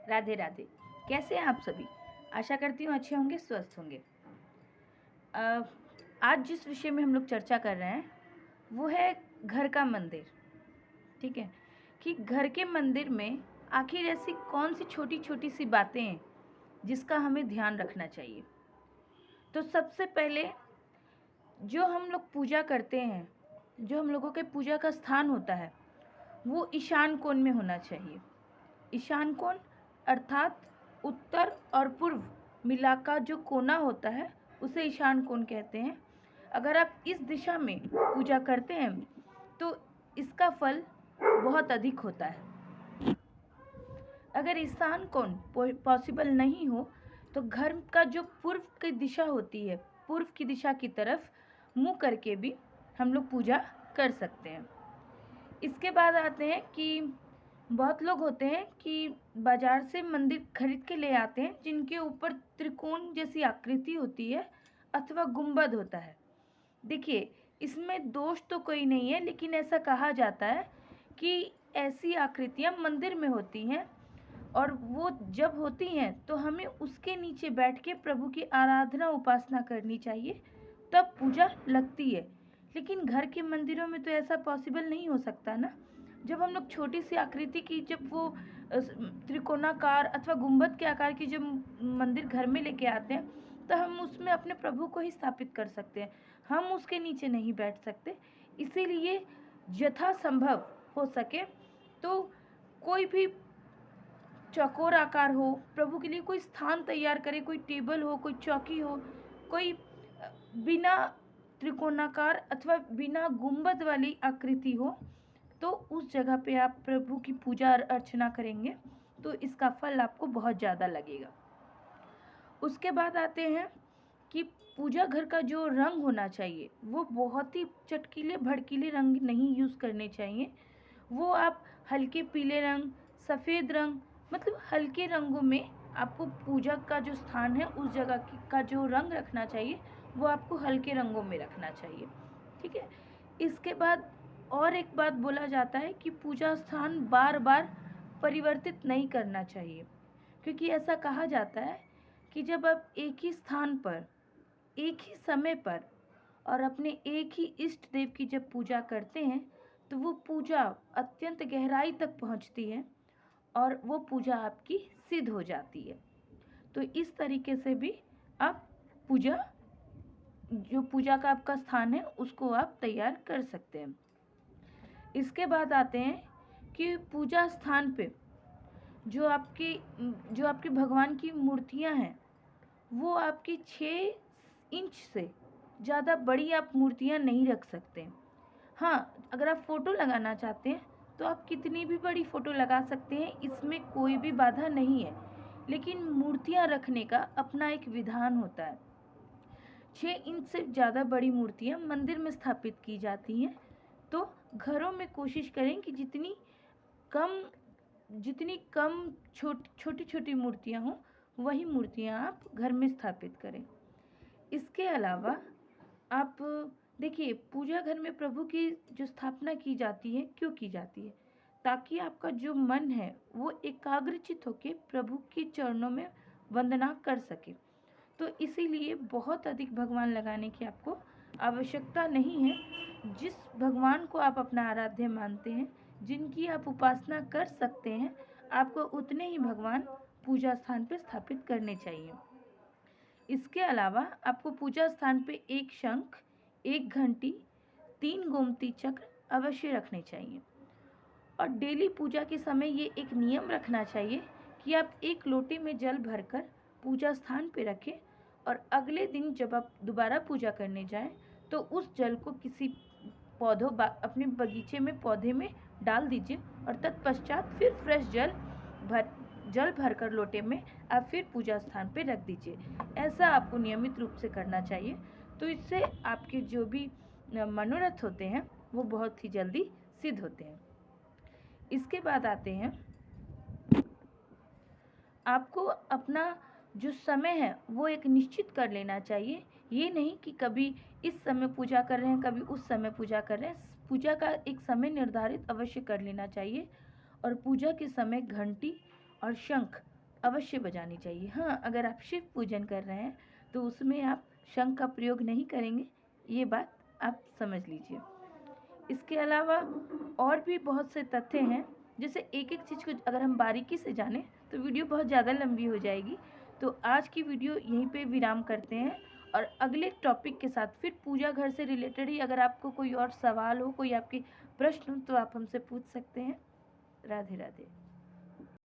राधे राधे। कैसे हैं आप सभी? आशा करती हूँ अच्छे होंगे, स्वस्थ होंगे। आज जिस विषय में हम लोग चर्चा कर रहे हैं वो है घर का मंदिर। ठीक है कि घर के मंदिर में आखिर ऐसी कौन सी छोटी छोटी सी बातें हैं जिसका हमें ध्यान रखना चाहिए। तो सबसे पहले जो हम लोग पूजा करते हैं, जो हम लोगों के पूजा का स्थान होता है, वो ईशान कोण में होना चाहिए। ईशान कोण अर्थात उत्तर और पूर्व मिला का जो कोना होता है उसे ईशान कोण कहते हैं। अगर आप इस दिशा में पूजा करते हैं तो इसका फल बहुत अधिक होता है। अगर ईशान कोण पॉसिबल नहीं हो तो घर का जो पूर्व की दिशा होती है, पूर्व की दिशा की तरफ मुंह करके भी हम लोग पूजा कर सकते हैं। इसके बाद आते हैं कि बहुत लोग होते हैं कि बाजार से मंदिर खरीद के ले आते हैं जिनके ऊपर त्रिकोण जैसी आकृति होती है अथवा गुंबद होता है। देखिए, इसमें दोष तो कोई नहीं है, लेकिन ऐसा कहा जाता है कि ऐसी आकृतियां मंदिर में होती हैं और वो जब होती हैं तो हमें उसके नीचे बैठ के प्रभु की आराधना उपासना करनी चाहिए, तब पूजा लगती है। लेकिन घर के मंदिरों में तो ऐसा पॉसिबल नहीं हो सकता ना। जब हम लोग छोटी सी आकृति की, जब वो त्रिकोणाकार अथवा गुंबद के आकार की जब मंदिर घर में लेके आते हैं तो हम उसमें अपने प्रभु को ही स्थापित कर सकते हैं, हम उसके नीचे नहीं बैठ सकते। इसीलिए यथासंभव हो सके तो कोई भी चौकोर आकार हो, प्रभु के लिए कोई स्थान तैयार करे, कोई टेबल हो, कोई चौकी हो, कोई बिना त्रिकोणाकार अथवा बिना गुंबद वाली आकृति हो, तो उस जगह पे आप प्रभु की पूजा अर्चना करेंगे तो इसका फल आपको बहुत ज़्यादा लगेगा। उसके बाद आते हैं कि पूजा घर का जो रंग होना चाहिए वो बहुत ही चटकीले भड़कीले रंग नहीं यूज़ करने चाहिए। वो आप हल्के पीले रंग, सफ़ेद रंग, मतलब हल्के रंगों में आपको पूजा का जो स्थान है उस जगह का जो रंग रखना चाहिए वो आपको हल्के रंगों में रखना चाहिए। ठीक है। इसके बाद और एक बात बोला जाता है कि पूजा स्थान बार बार परिवर्तित नहीं करना चाहिए, क्योंकि ऐसा कहा जाता है कि जब आप एक ही स्थान पर, एक ही समय पर और अपने एक ही इष्ट देव की जब पूजा करते हैं तो वो पूजा अत्यंत गहराई तक पहुंचती है और वो पूजा आपकी सिद्ध हो जाती है। तो इस तरीके से भी आप पूजा, जो पूजा का आपका स्थान है उसको आप तैयार कर सकते हैं। इसके बाद आते हैं कि पूजा स्थान पे जो आपके भगवान की मूर्तियां हैं वो आपकी 6 इंच से ज़्यादा बड़ी आप मूर्तियां नहीं रख सकते। हाँ, अगर आप फ़ोटो लगाना चाहते हैं तो आप कितनी भी बड़ी फ़ोटो लगा सकते हैं, इसमें कोई भी बाधा नहीं है। लेकिन मूर्तियां रखने का अपना एक विधान होता है। 6 इंच से ज़्यादा बड़ी मूर्तियां मंदिर में स्थापित की जाती हैं, तो घरों में कोशिश करें कि जितनी कम छोटी छोटी मूर्तियां हों वही मूर्तियां आप घर में स्थापित करें। इसके अलावा आप देखिए, पूजा घर में प्रभु की जो स्थापना की जाती है क्यों की जाती है? ताकि आपका जो मन है वो एकाग्रचित होकर प्रभु के चरणों में वंदना कर सके। तो इसीलिए बहुत अधिक भगवान लगाने की आपको आवश्यकता नहीं है। जिस भगवान को आप अपना आराध्य मानते हैं, जिनकी आप उपासना कर सकते हैं, आपको उतने ही भगवान पूजा स्थान पर स्थापित करने चाहिए। इसके अलावा आपको पूजा स्थान पे एक शंख, एक घंटी, 3 गोमती चक्र अवश्य रखने चाहिए। और डेली पूजा के समय ये एक नियम रखना चाहिए कि आप एक लोटे में जल भरकर पूजा स्थान पे रखें और अगले दिन जब आप दोबारा पूजा करने जाएं तो उस जल को किसी अपने बगीचे में पौधे में डाल दीजिए और तत्पश्चात फिर फ्रेश जल भरकर लोटे में आप फिर पूजा स्थान पे रख दीजिए। ऐसा आपको नियमित रूप से करना चाहिए। तो इससे आपके जो भी मनोरथ होते हैं वो बहुत ही जल्दी सिद्ध होते हैं। इसके बाद आते हैं, आपको अपना जो समय है वो एक निश्चित कर लेना चाहिए। ये नहीं कि कभी इस समय पूजा कर रहे हैं, कभी उस समय पूजा कर रहे हैं। पूजा का एक समय निर्धारित अवश्य कर लेना चाहिए और पूजा के समय घंटी और शंख अवश्य बजानी चाहिए। हाँ, अगर आप शिव पूजन कर रहे हैं तो उसमें आप शंख का प्रयोग नहीं करेंगे, ये बात आप समझ लीजिए। इसके अलावा और भी बहुत से तथ्य हैं, जैसे एक-एक चीज़ को अगर हम बारीकी से जानें तो वीडियो बहुत ज़्यादा लंबी हो जाएगी। तो आज की वीडियो यहीं पे विराम करते हैं और अगले टॉपिक के साथ फिर पूजा घर से रिलेटेड ही अगर आपको कोई और सवाल हो, कोई आपके प्रश्न हो तो आप हमसे पूछ सकते हैं। राधे राधे।